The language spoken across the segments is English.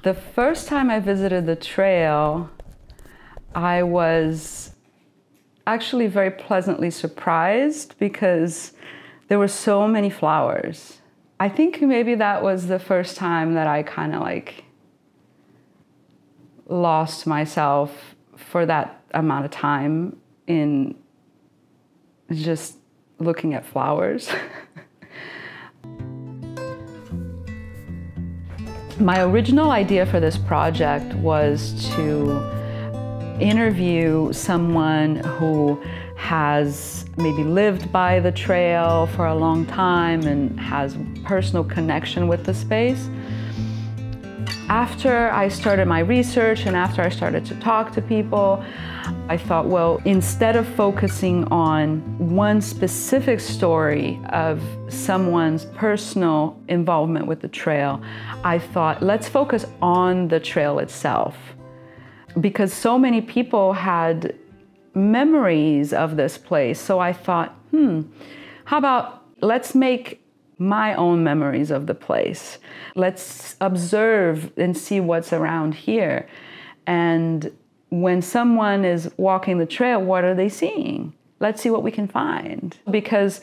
The first time I visited the trail, I was actually very pleasantly surprised because there were so many flowers. I think maybe that was the first time that I kind of like lost myself for that amount of time in just looking at flowers. My original idea for this project was to interview someone who has maybe lived by the trail for a long time and has personal connection with the space. After I started my research and after I started to talk to people, I thought, well, instead of focusing on one specific story of someone's personal involvement with the trail, I thought, let's focus on the trail itself. Because so many people had memories of this place. So I thought, how about let's make my own memories of the place. Let's observe and see what's around here. And when someone is walking the trail, what are they seeing? Let's see what we can find. Because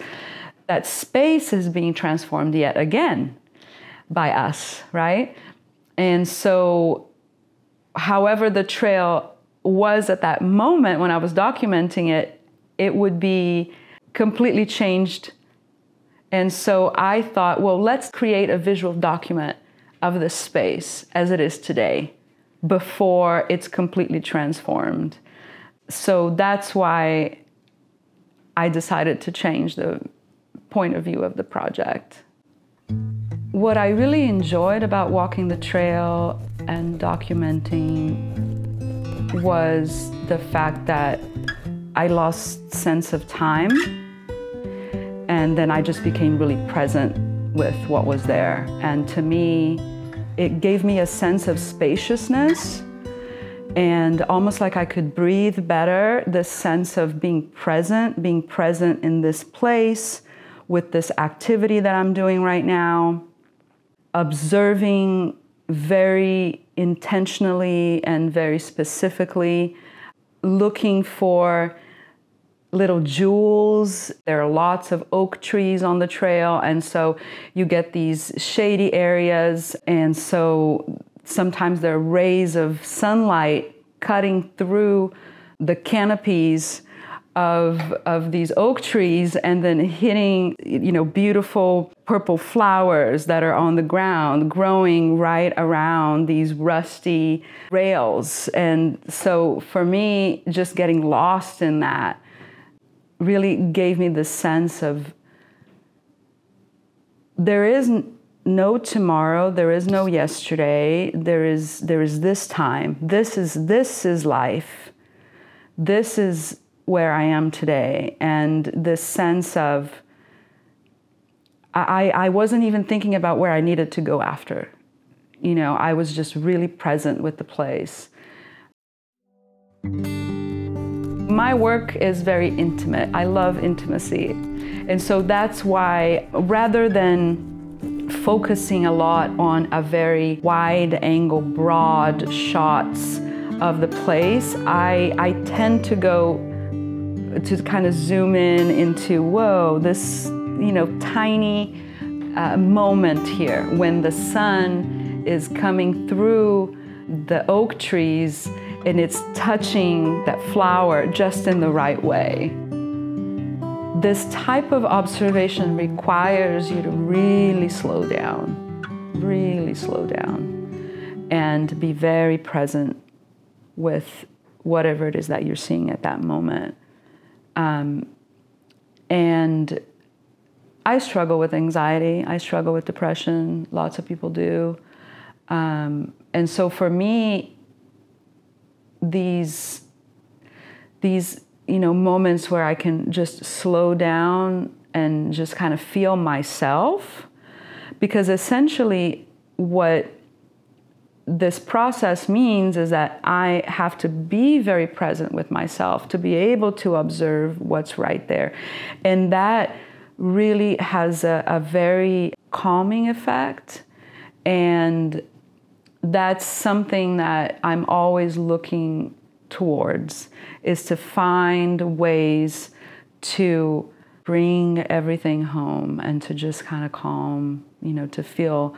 that space is being transformed yet again by us, right? And so however the trail was at that moment when I was documenting it, it would be completely changed. And so I thought, well, let's create a visual document of this space as it is today before it's completely transformed. So that's why I decided to change the point of view of the project. What I really enjoyed about walking the trail and documenting was the fact that I lost sense of time, and then I just became really present with what was there. And to me, it gave me a sense of spaciousness and almost like I could breathe better, this sense of being present in this place with this activity that I'm doing right now, observing very intentionally and very specifically, looking for little jewels. There are lots of oak trees on the trail, and so you get these shady areas, and so sometimes there are rays of sunlight cutting through the canopies of these oak trees and then hitting, beautiful purple flowers that are on the ground, growing right around these rusty rails. And so for me, just getting lost in that really gave me the sense of there is no tomorrow, there is no yesterday, there is this time. This is life. This is where I am today. And this sense of I wasn't even thinking about where I needed to go after. I was just really present with the place. My work is very intimate. I love intimacy. And so that's why, rather than focusing a lot on a very wide angle, broad shots of the place, I tend to go to kind of zoom in into, whoa, this, tiny moment here when the sun is coming through the oak trees and it's touching that flower just in the right way. This type of observation requires you to really slow down, and be very present with whatever it is that you're seeing at that moment. And I struggle with anxiety, I struggle with depression, lots of people do. And so for me, these moments where I can just slow down and just kind of feel myself, because essentially what this process means is that I have to be very present with myself to be able to observe what's right there. And that really has a very calming effect. And that's something that I'm always looking towards, is to find ways to bring everything home and to just kind of calm, you know, to feel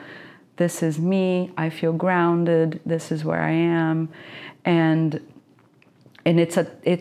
this is me, I feel grounded, this is where I am. And it's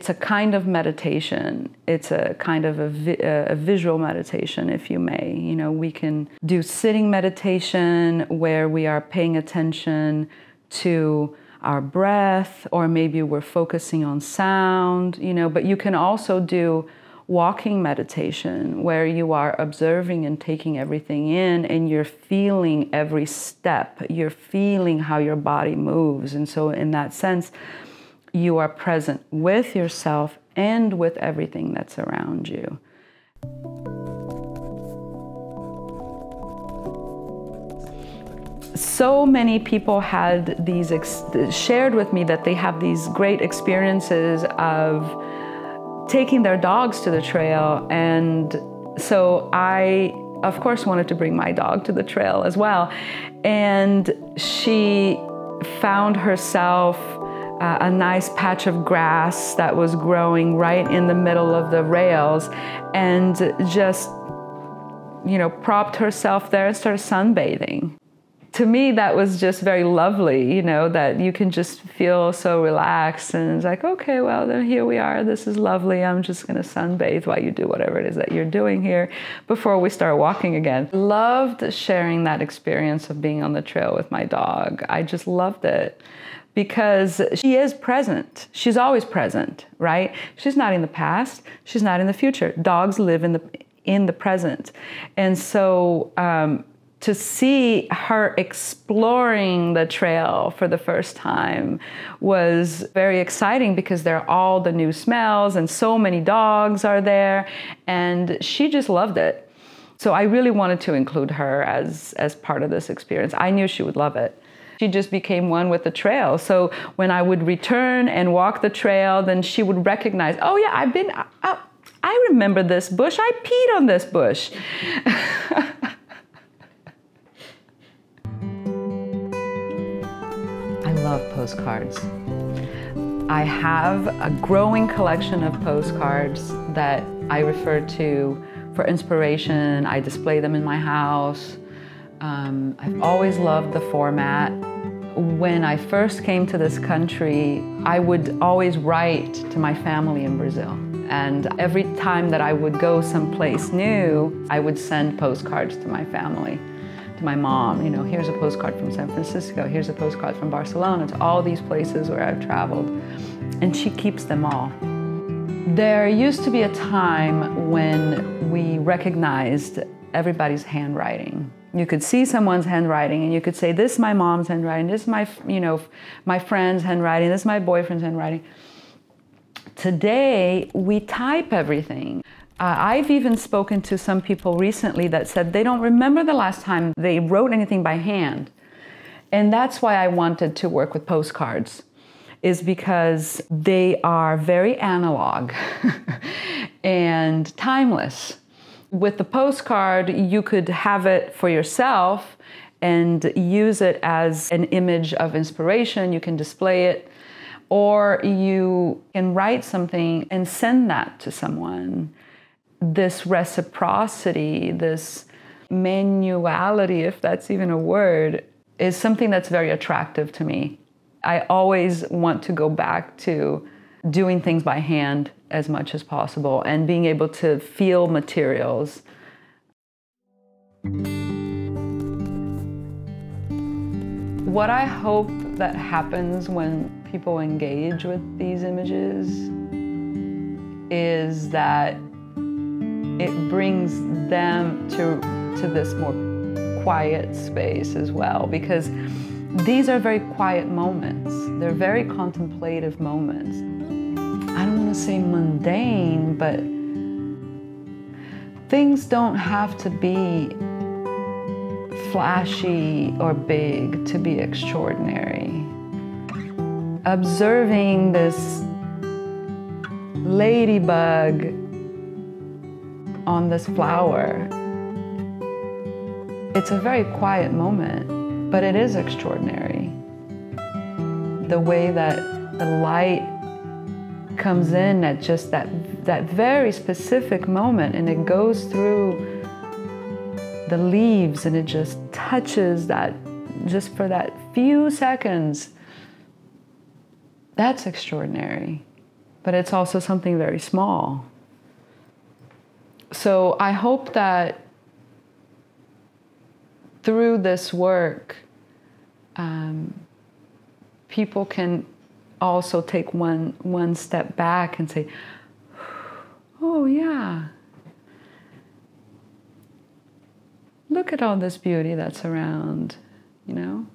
a kind of meditation. It's a kind of a visual meditation, if you may. You know, we can do sitting meditation where we are paying attention to our breath, or maybe we're focusing on sound, you know, but you can also do walking meditation where you are observing and taking everything in, and you're feeling every step. You're feeling how your body moves. And so in that sense, you are present with yourself and with everything that's around you. So many people had these shared with me that they have these great experiences of taking their dogs to the trail. And so I, of course, wanted to bring my dog to the trail as well. And she found herself a nice patch of grass that was growing right in the middle of the rails, and just, you know, propped herself there and started sunbathing. To me, that was just very lovely, you know, that you can just feel so relaxed, and it's like, okay, well, then here we are. This is lovely. I'm just going to sunbathe while you do whatever it is that you're doing here before we start walking again. Loved sharing that experience of being on the trail with my dog. I just loved it because she is present. She's always present, right? She's not in the past. She's not in the future. Dogs live in the present. And so, to see her exploring the trail for the first time was very exciting, because there are all the new smells and so many dogs are there, and she just loved it. So I really wanted to include her as part of this experience. I knew she would love it. She just became one with the trail. So when I would return and walk the trail, then she would recognize, oh yeah, I remember this bush. I peed on this bush. I love postcards. I have a growing collection of postcards that I refer to for inspiration. I display them in my house. I've always loved the format. When I first came to this country, I would always write to my family in Brazil. And every time that I would go someplace new, I would send postcards to my family. My mom, you know, here's a postcard from San Francisco, here's a postcard from Barcelona, to all these places where I've traveled, and she keeps them all. There used to be a time when we recognized everybody's handwriting. You could see someone's handwriting and you could say, this is my mom's handwriting, this is my, you know, my friend's handwriting, this is my boyfriend's handwriting. Today, we type everything. I've even spoken to some people recently that said they don't remember the last time they wrote anything by hand. And that's why I wanted to work with postcards, is because they are very analog and timeless. With the postcard, you could have it for yourself and use it as an image of inspiration. You can display it, or you can write something and send that to someone. This reciprocity, this manuality, if that's even a word, is something that's very attractive to me. I always want to go back to doing things by hand as much as possible and being able to feel materials. What I hope that happens when people engage with these images is that it brings them to this more quiet space as well, because these are very quiet moments. They're very contemplative moments. I don't want to say mundane, but things don't have to be flashy or big to be extraordinary. Observing this ladybug on this flower, it's a very quiet moment, but it is extraordinary. the way that the light comes in at just that very specific moment, and it goes through the leaves and it just touches that just for that few seconds. That's extraordinary, but it's also something very small. So I hope that through this work, people can also take one step back and say, oh yeah, look at all this beauty that's around, you know?